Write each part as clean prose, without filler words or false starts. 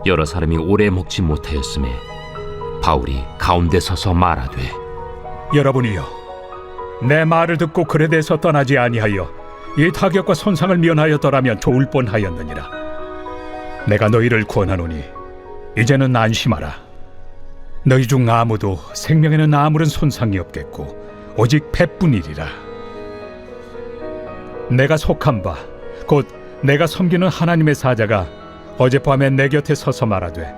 여러 사람이 오래 먹지 못하였음에 바울이 가운데 서서 말하되, 여러분이여, 내 말을 듣고 그레데에서 떠나지 아니하여 이 타격과 손상을 면하였더라면 좋을 뻔하였느니라. 내가 너희를 구원하노니 이제는 안심하라. 너희 중 아무도 생명에는 아무런 손상이 없겠고 오직 배뿐이리라. 내가 속한 바 곧 내가 섬기는 하나님의 사자가 어젯밤에 내 곁에 서서 말하되,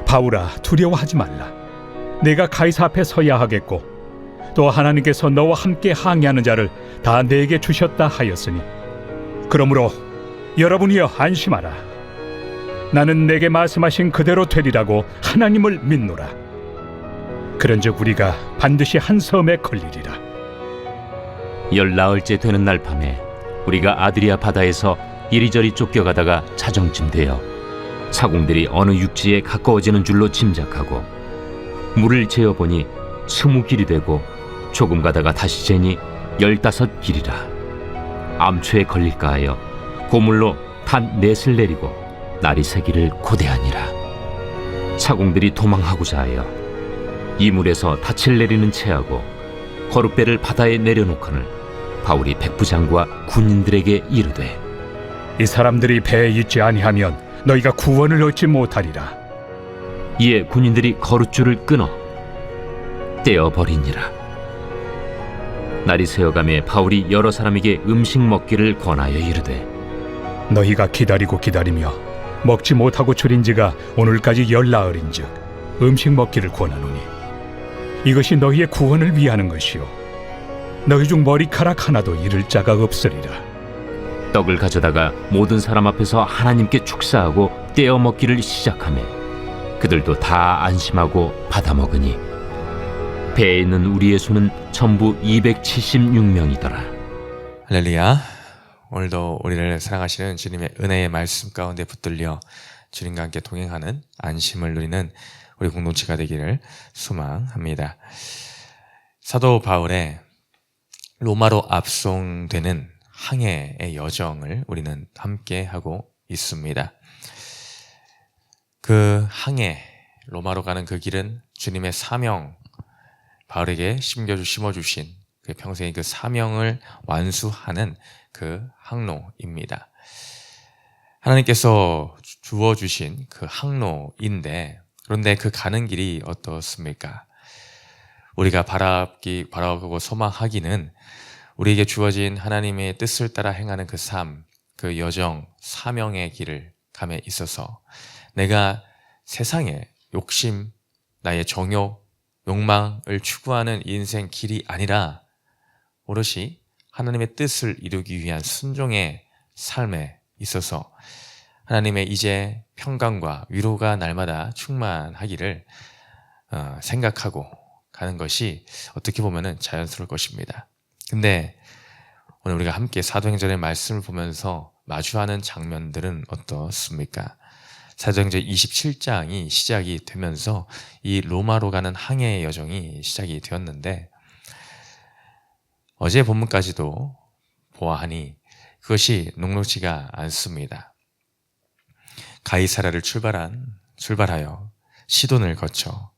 바울아, 두려워하지 말라. 내가 가이사 앞에 서야 하겠고 또 하나님께서 너와 함께 항해하는 자를 다 내게 주셨다 하였으니, 그러므로 여러분이여 안심하라. 나는 내게 말씀하신 그대로 되리라고 하나님을 믿노라. 그런즉 우리가 반드시 한 섬에 걸리리라. 14일째 되는 날 밤에 우리가 아드리아 바다에서 이리저리 쫓겨가다가 자정쯤 되어 사공들이 어느 육지에 가까워지는 줄로 짐작하고 물을 재어보니 20길이 되고 조금 가다가 다시 재니 15길이라. 암초에 걸릴까 하여 고물로 단 넷을 내리고 날이 새기를 고대하니라. 사공들이 도망하고자 하여 이물에서 닻을 내리는 채하고 거룻배를 바다에 내려놓거늘 바울이 백부장과 군인들에게 이르되, 이 사람들이 배에 있지 아니하면 너희가 구원을 얻지 못하리라. 이에 군인들이 거룻줄을 끊어 떼어버리니라. 날이 새어가매 바울이 여러 사람에게 음식 먹기를 권하여 이르되, 너희가 기다리고 기다리며 먹지 못하고 줄인 지가 오늘까지 14일인즉 음식 먹기를 권하노니 이것이 너희의 구원을 위하는 것이요 너희 중 머리카락 하나도 잃을 자가 없으리라. 떡을 가져다가 모든 사람 앞에서 하나님께 축사하고 떼어 먹기를 시작하매 그들도 다 안심하고 받아 먹으니 배에 있는 우리의 수는 전부 276명이더라. 할렐루야. 오늘도 우리를 사랑하시는 주님의 은혜의 말씀 가운데 붙들려 주님과 함께 동행하는 안심을 누리는 우리 공동체가 되기를 소망합니다. 사도 바울의 로마로 압송되는 항해의 여정을 우리는 함께 하고 있습니다. 그 항해, 로마로 가는 그 길은 주님의 사명, 바울에게 심어주신 그 평생의 그 사명을 완수하는 그 항로입니다. 하나님께서 주어주신 그 항로인데, 그런데 그 가는 길이 어떻습니까? 우리가 바라보고 소망하기는 우리에게 주어진 하나님의 뜻을 따라 행하는 그 삶, 그 여정, 사명의 길을 감에 있어서 내가 세상의 욕심, 나의 정욕, 욕망을 추구하는 인생 길이 아니라 오롯이 하나님의 뜻을 이루기 위한 순종의 삶에 있어서 하나님의 이제 평강과 위로가 날마다 충만하기를 생각하고 가는 것이 어떻게 보면 자연스러울 것입니다. 근데 오늘 우리가 함께 사도행전의 말씀을 보면서 마주하는 장면들은 어떻습니까? 사도행전 27장이 시작이 되면서 이 로마로 가는 항해의 여정이 시작이 되었는데, 어제 본문까지도 보아하니 그것이 녹록지가 않습니다. 가이사랴를 출발하여 시돈을 거쳐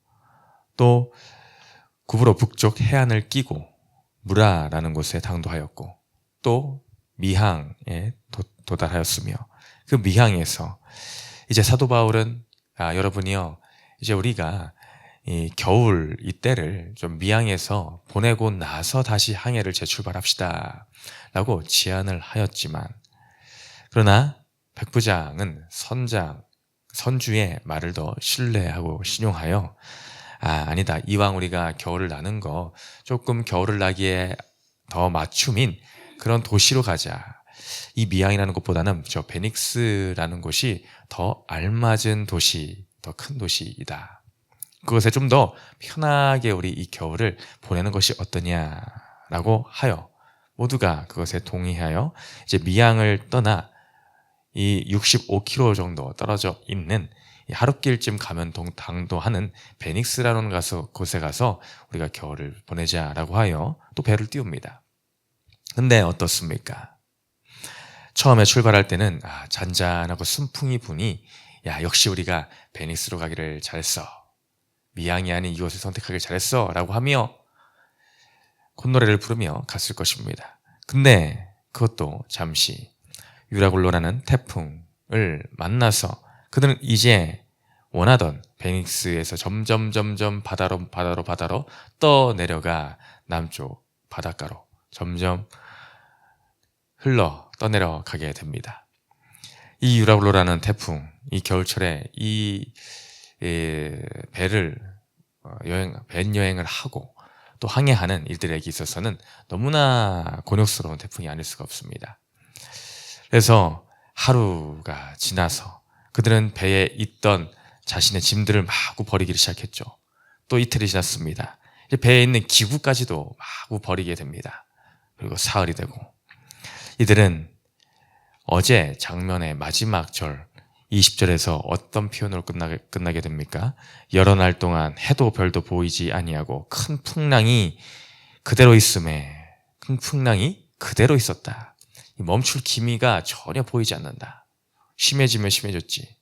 또 구브로 북쪽 해안을 끼고 무라라는 곳에 당도하였고 또 미항에 도달하였으며, 그 미항에서 이제 사도 바울은 여러분이요, 이제 우리가 이 겨울 이때를 좀 미항에서 보내고 나서 다시 항해를 재출발합시다 라고 제안을 하였지만, 그러나 백부장은 선주의 말을 더 신뢰하고 신용하여 아니다, 이왕 우리가 겨울을 나는 거 조금 겨울을 나기에 더 맞춤인 그런 도시로 가자. 이 미항이라는 곳보다는 저 베닉스라는 곳이 더 알맞은 도시, 더 큰 도시이다. 그것에 좀 더 편하게 우리 이 겨울을 보내는 것이 어떠냐라고 하여 모두가 그것에 동의하여 이제 미항을 떠나 이 65km 정도 떨어져 있는 하룻길쯤 가면 당도하는 베닉스라는 곳에 가서 우리가 겨울을 보내자라고 하여 또 배를 띄웁니다. 근데 어떻습니까? 처음에 출발할 때는 잔잔하고 순풍이 부니 야, 역시 우리가 베니스로 가기를 잘했어. 미양이 아닌 이곳을 선택하길 잘했어. 라고 하며 콧노래를 부르며 갔을 것입니다. 근데 그것도 잠시 유라굴로라는 태풍을 만나서 그들은 이제 원하던 베니스에서 점점 바다로 떠내려가 남쪽 바닷가로 점점 흘러 떠내려가게 됩니다. 이 유라굴로라는 태풍, 이 겨울철에 이 배를 배 여행을 하고 또 항해하는 이들에게 있어서는 너무나 곤욕스러운 태풍이 아닐 수가 없습니다. 그래서 하루가 지나서 그들은 배에 있던 자신의 짐들을 마구 버리기를 시작했죠. 또 이틀이 지났습니다. 이제 배에 있는 기구까지도 마구 버리게 됩니다. 그리고 사흘이 되고 이들은 어제 장면의 마지막 절 20절에서 어떤 표현으로 끝나게 됩니까? 여러 날 동안 해도 별도 보이지 아니하고 큰 풍랑이 그대로 있었다. 멈출 기미가 전혀 보이지 않는다. 심해지면 심해졌지.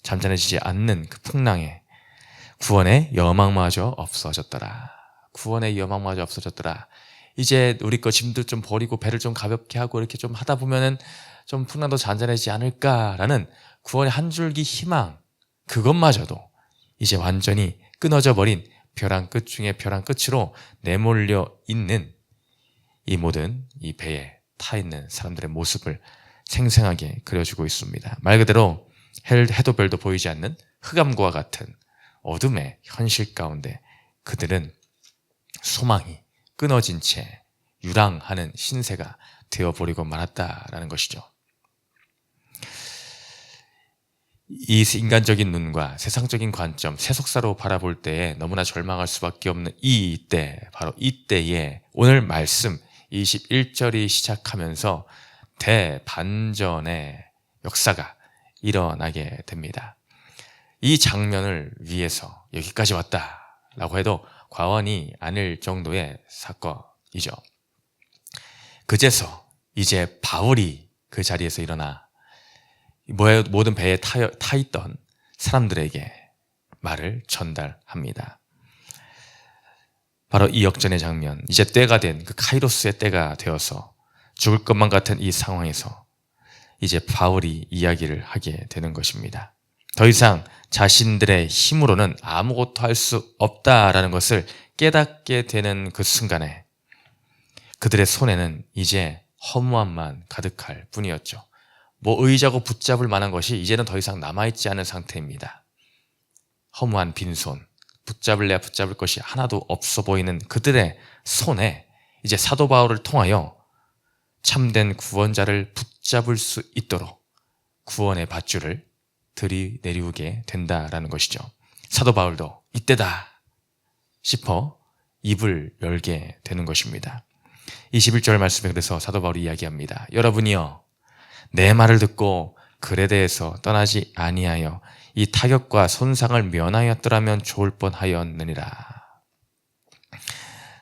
잠잠해지지 않는 그 풍랑에 구원의 여망마저 없어졌더라. 이제 우리 거 짐들 좀 버리고 배를 좀 가볍게 하고 이렇게 좀 하다 보면은 좀 풍랑도 잔잔해지지 않을까라는 구원의 한 줄기 희망, 그것마저도 이제 완전히 끊어져 버린 벼랑 끝 중에 벼랑 끝으로 내몰려 있는 이 모든 이 배에 타 있는 사람들의 모습을 생생하게 그려주고 있습니다. 말 그대로 해도 별도 보이지 않는 흑암과 같은 어둠의 현실 가운데 그들은 소망이 끊어진 채 유랑하는 신세가 되어버리고 말았다라는 것이죠. 이 인간적인 눈과 세상적인 관점, 세속사로 바라볼 때에 너무나 절망할 수밖에 없는 바로 이때에 오늘 말씀 21절이 시작하면서 대반전의 역사가 일어나게 됩니다. 이 장면을 위해서 여기까지 왔다라고 해도 과언이 아닐 정도의 사건이죠. 그제서 이제 바울이 그 자리에서 일어나 모든 배에 타 있던 사람들에게 말을 전달합니다. 바로 이 역전의 장면, 이제 때가 된 그 카이로스의 때가 되어서 죽을 것만 같은 이 상황에서 이제 바울이 이야기를 하게 되는 것입니다. 더 이상 자신들의 힘으로는 아무것도 할 수 없다라는 것을 깨닫게 되는 그 순간에 그들의 손에는 이제 허무함만 가득할 뿐이었죠. 의자고 붙잡을 만한 것이 이제는 더 이상 남아있지 않은 상태입니다. 허무한 빈손, 붙잡을 것이 하나도 없어 보이는 그들의 손에 이제 사도 바울을 통하여 참된 구원자를 붙잡을 수 있도록 구원의 밧줄을 들이내리우게 된다라는 것이죠. 사도 바울도 이때다 싶어 입을 열게 되는 것입니다. 21절 말씀에 그래서 사도 바울이 이야기합니다. 여러분이여 내 말을 듣고 그레데에서 떠나지 아니하여 이 타격과 손상을 면하였더라면 좋을 뻔하였느니라.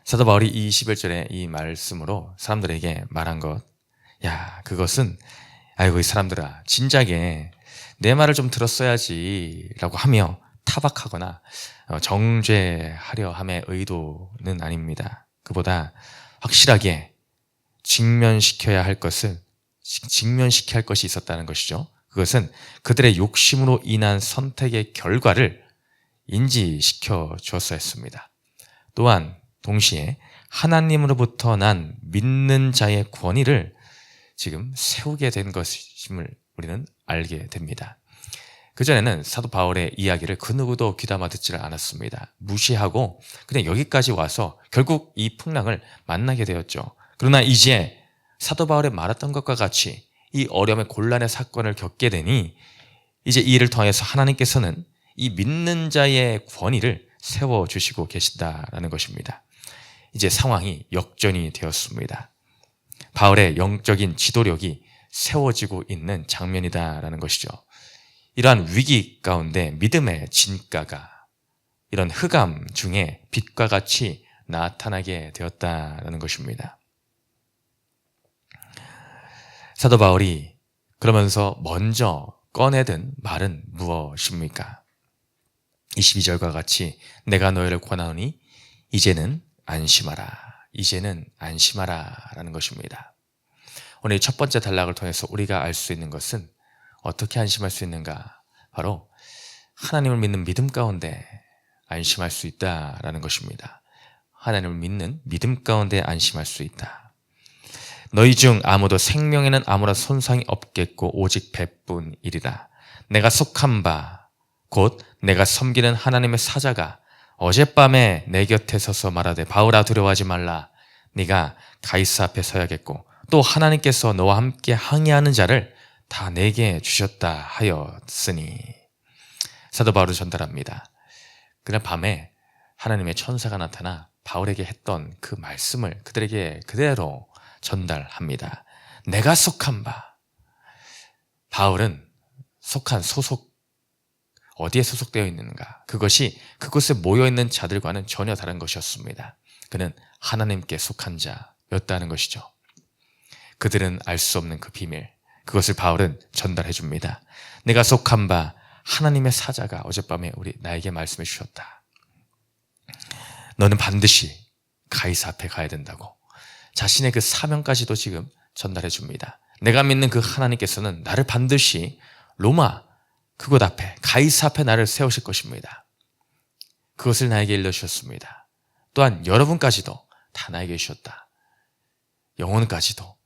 사도 바울이 이 21절의 이 말씀으로 사람들에게 말한 것, 그것은 아이고 이 사람들아 진작에 내 말을 좀 들었어야지 라고 하며 타박하거나 정죄하려 함의 의도는 아닙니다. 그보다 확실하게 직면시켜야 할 것이 있었다는 것이죠. 그것은 그들의 욕심으로 인한 선택의 결과를 인지시켜 주었어야 했습니다. 또한 동시에 하나님으로부터 난 믿는 자의 권위를 지금 세우게 된 것임을 우리는 알게 됩니다. 그전에는 사도 바울의 이야기를 그 누구도 귀담아 듣지를 않았습니다. 무시하고 그냥 여기까지 와서 결국 이 풍랑을 만나게 되었죠. 그러나 이제 사도 바울이 말했던 것과 같이 이 어려움의 곤란의 사건을 겪게 되니 이제 이 일을 통해서 하나님께서는 이 믿는 자의 권위를 세워주시고 계시다라는 것입니다. 이제 상황이 역전이 되었습니다. 바울의 영적인 지도력이 세워지고 있는 장면이다라는 것이죠. 이러한 위기 가운데 믿음의 진가가 이런 흑암 중에 빛과 같이 나타나게 되었다라는 것입니다. 사도 바울이 그러면서 먼저 꺼내든 말은 무엇입니까? 22절과 같이 내가 너희를 권하노니 이제는 안심하라. 이제는 안심하라 라는 것입니다. 오늘 첫 번째 단락을 통해서 우리가 알 수 있는 것은 어떻게 안심할 수 있는가? 바로 하나님을 믿는 믿음 가운데 안심할 수 있다라는 것입니다. 하나님을 믿는 믿음 가운데 안심할 수 있다. 너희 중 아무도 생명에는 아무런 손상이 없겠고 오직 배뿐이리라. 내가 속한 바 곧 내가 섬기는 하나님의 사자가 어젯밤에 내 곁에 서서 말하되 바울아 두려워하지 말라. 네가 가이사 앞에 서야겠고 또 하나님께서 너와 함께 항의하는 자를 다 내게 주셨다 하였으니. 사도 바울은 전달합니다. 그날 밤에 하나님의 천사가 나타나 바울에게 했던 그 말씀을 그들에게 그대로 전달합니다. 내가 속한 바. 바울은 소속 어디에 소속되어 있는가? 그것이 그곳에 모여있는 자들과는 전혀 다른 것이었습니다. 그는 하나님께 속한 자였다는 것이죠. 그들은 알 수 없는 그 비밀, 그것을 바울은 전달해 줍니다. 내가 속한 바 하나님의 사자가 어젯밤에 나에게 말씀해 주셨다. 너는 반드시 가이사 앞에 가야 된다고. 자신의 그 사명까지도 지금 전달해 줍니다. 내가 믿는 그 하나님께서는 나를 반드시 로마 그곳 앞에 가이사 앞에 나를 세우실 것입니다. 그것을 나에게 일러주셨습니다. 또한 여러분까지도 다 나에게 주셨다. 영혼까지도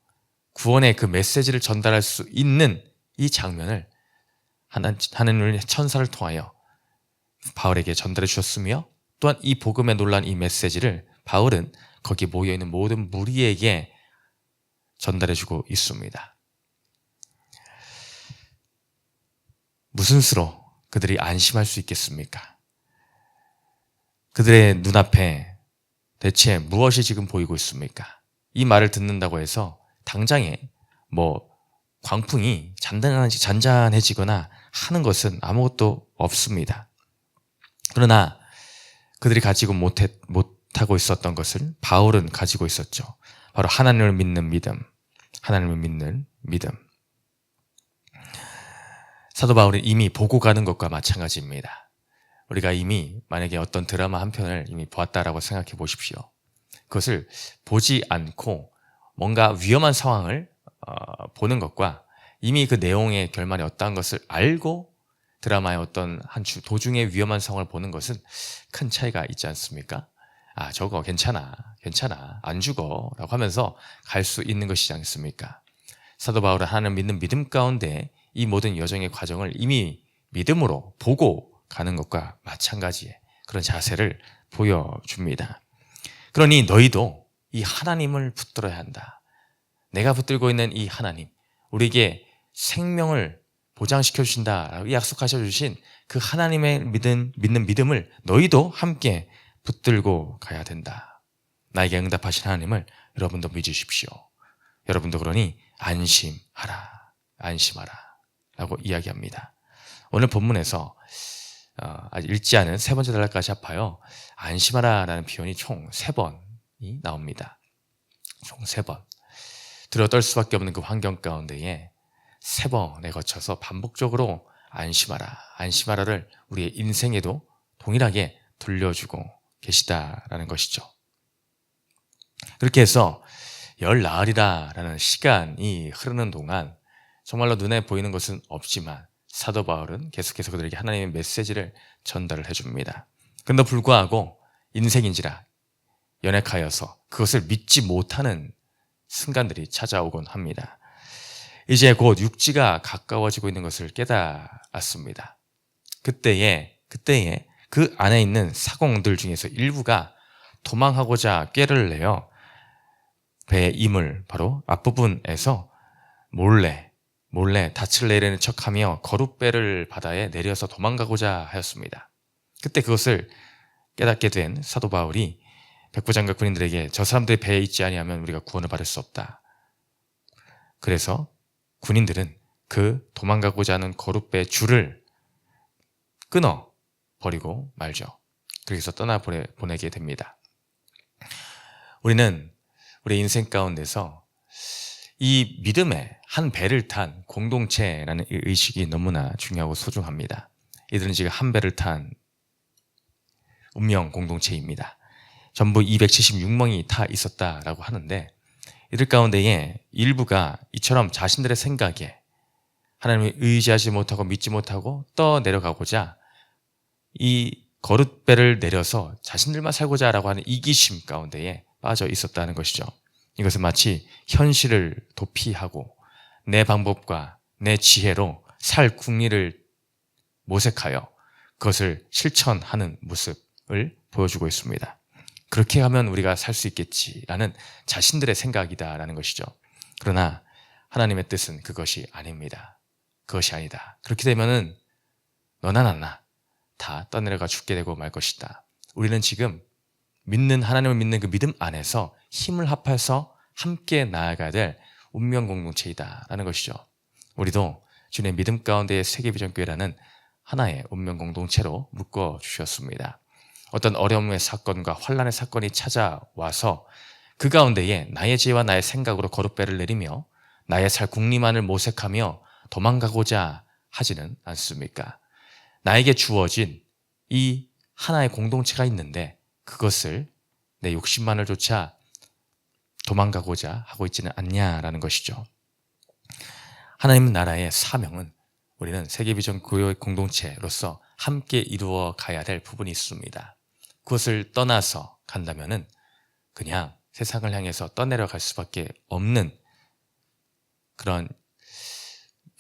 구원의 그 메시지를 전달할 수 있는 이 장면을 하나님의 천사를 통하여 바울에게 전달해 주셨으며 또한 이 복음에 놀란 이 메시지를 바울은 거기 모여있는 모든 무리에게 전달해 주고 있습니다. 무슨 수로 그들이 안심할 수 있겠습니까? 그들의 눈앞에 대체 무엇이 지금 보이고 있습니까? 이 말을 듣는다고 해서 당장에 광풍이 잔잔해지거나 하는 것은 아무것도 없습니다. 그러나 그들이 가지고 못하고 있었던 것을 바울은 가지고 있었죠. 바로 하나님을 믿는 믿음, 하나님을 믿는 믿음. 사도 바울은 이미 보고 가는 것과 마찬가지입니다. 우리가 이미 만약에 어떤 드라마 한 편을 이미 보았다라고 생각해 보십시오. 그것을 보지 않고 뭔가 위험한 상황을 보는 것과 이미 그 내용의 결말이 어떠한 것을 알고 드라마의 어떤 도중에 위험한 상황을 보는 것은 큰 차이가 있지 않습니까? 아, 저거 괜찮아 안 죽어 라고 하면서 갈 수 있는 것이지 않습니까? 사도 바울은 하나님을 믿는 믿음 가운데 이 모든 여정의 과정을 이미 믿음으로 보고 가는 것과 마찬가지의 그런 자세를 보여줍니다. 그러니 너희도 이 하나님을 붙들어야 한다. 내가 붙들고 있는 이 하나님, 우리에게 생명을 보장시켜 주신다라고 약속하셔 주신 그 하나님의 믿는 믿음을 너희도 함께 붙들고 가야 된다. 나에게 응답하신 하나님을 여러분도 믿으십시오. 여러분도 그러니 안심하라 라고 이야기합니다. 오늘 본문에서 아직 읽지 않은 세 번째 단락까지 합하여 안심하라 라는 표현이 총 3번이 나옵니다. 총 3번. 들어떨 수밖에 없는 그 환경 가운데에 3번에 거쳐서 반복적으로 안심하라를 우리의 인생에도 동일하게 들려주고 계시다라는 것이죠. 그렇게 해서 열나흘이라는 시간이 흐르는 동안 정말로 눈에 보이는 것은 없지만 사도 바울은 계속해서 그들에게 하나님의 메시지를 전달을 해줍니다. 그런데 불구하고 인생인지라 연약하여서 그것을 믿지 못하는 순간들이 찾아오곤 합니다. 이제 곧 육지가 가까워지고 있는 것을 깨달았습니다. 그때에 그 안에 있는 사공들 중에서 일부가 도망하고자 꾀를 내어 배의 이물 바로 앞부분에서 몰래 닻을 내리는 척하며 거룻배를 바다에 내려서 도망가고자 하였습니다. 그때 그것을 깨닫게 된 사도 바울이 백부장과 군인들에게 저 사람들의 배에 있지 아니하면 우리가 구원을 받을 수 없다. 그래서 군인들은 그 도망가고자 하는 거룻배의 줄을 끊어 버리고 말죠. 그래서 떠나보내게 됩니다. 우리는 우리 인생 가운데서 이 믿음의 한 배를 탄 공동체라는 이 의식이 너무나 중요하고 소중합니다. 이들은 지금 한 배를 탄 운명 공동체입니다. 전부 276명이 타 있었다라고 하는데 이들 가운데에 일부가 이처럼 자신들의 생각에 하나님을 의지하지 못하고 믿지 못하고 떠내려가고자 이 거룻배를 내려서 자신들만 살고자 하라고 하는 이기심 가운데에 빠져 있었다는 것이죠. 이것은 마치 현실을 도피하고 내 방법과 내 지혜로 살 궁리를 모색하여 그것을 실천하는 모습을 보여주고 있습니다. 그렇게 하면 우리가 살 수 있겠지라는 자신들의 생각이다라는 것이죠. 그러나 하나님의 뜻은 그것이 아닙니다. 그것이 아니다. 그렇게 되면은 너나 나나 다 떠내려가 죽게 되고 말 것이다. 우리는 지금 믿는 하나님을 믿는 그 믿음 안에서 힘을 합해서 함께 나아가야 될 운명 공동체이다라는 것이죠. 우리도 주님의 믿음 가운데의 세계비전교회라는 하나의 운명 공동체로 묶어 주셨습니다. 어떤 어려움의 사건과 환난의 사건이 찾아와서 그 가운데에 나의 지혜와 나의 생각으로 거룻배를 내리며 나의 살 궁리만을 모색하며 도망가고자 하지는 않습니까? 나에게 주어진 이 하나의 공동체가 있는데 그것을 내 욕심만을 쫓아 도망가고자 하고 있지는 않냐라는 것이죠. 하나님 나라의 사명은 우리는 세계비전 교회 공동체로서 함께 이루어 가야 될 부분이 있습니다. 그것을 떠나서 간다면은 그냥 세상을 향해서 떠내려갈 수밖에 없는 그런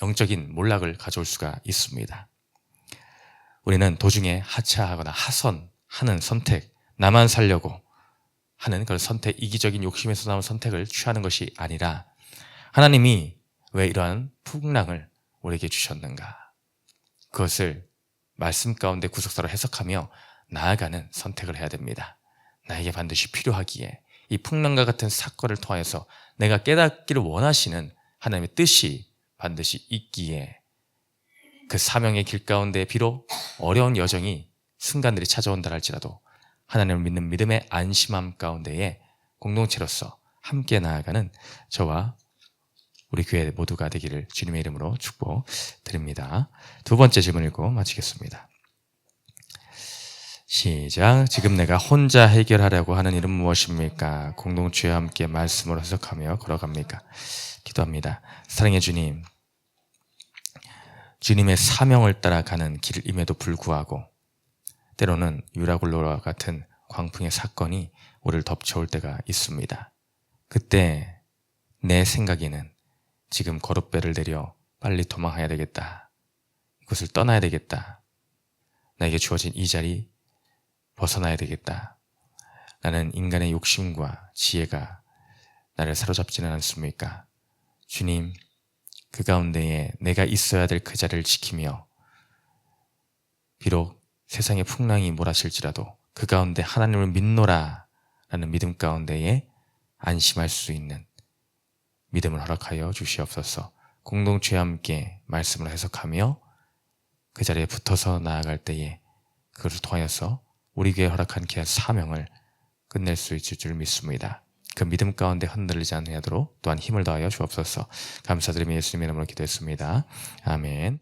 영적인 몰락을 가져올 수가 있습니다. 우리는 도중에 하차하거나 하선하는 선택, 나만 살려고 하는 그런 선택, 이기적인 욕심에서 나온 선택을 취하는 것이 아니라 하나님이 왜 이러한 풍랑을 우리에게 주셨는가? 그것을 말씀 가운데 구속사로 해석하며 나아가는 선택을 해야 됩니다. 나에게 반드시 필요하기에 이 풍랑과 같은 사건을 통하여서 내가 깨닫기를 원하시는 하나님의 뜻이 반드시 있기에 그 사명의 길 가운데 비록 어려운 여정이 순간들이 찾아온다 할지라도 하나님을 믿는 믿음의 안심함 가운데에 공동체로서 함께 나아가는 저와 우리 교회 모두가 되기를 주님의 이름으로 축복드립니다. 두 번째 질문 읽고 마치겠습니다. 시작. 지금 내가 혼자 해결하려고 하는 일은 무엇입니까? 공동체와 함께 말씀으로 해석하며 걸어갑니까? 기도합니다. 사랑의 주님, 주님의 사명을 따라가는 길임에도 불구하고 때로는 유라굴로와 같은 광풍의 사건이 우리를 덮쳐올 때가 있습니다. 그때 내 생각에는 지금 거룻배를 내려 빨리 도망해야 되겠다. 이곳을 떠나야 되겠다. 나에게 주어진 이 자리 벗어나야 되겠다. 나는 인간의 욕심과 지혜가 나를 사로잡지는 않습니까? 주님, 그 가운데에 내가 있어야 될 그 자리를 지키며 비록 세상의 풍랑이 몰아칠지라도 그 가운데 하나님을 믿노라 라는 믿음 가운데에 안심할 수 있는 믿음을 허락하여 주시옵소서. 공동체와 함께 말씀을 해석하며 그 자리에 붙어서 나아갈 때에 그것을 통하여서 우리 교회에 허락한 귀한 사명을 끝낼 수 있을 줄 믿습니다. 그 믿음 가운데 흔들리지 않게 하도록 또한 힘을 더하여 주옵소서. 감사드리며 예수님의 이름으로 기도했습니다. 아멘.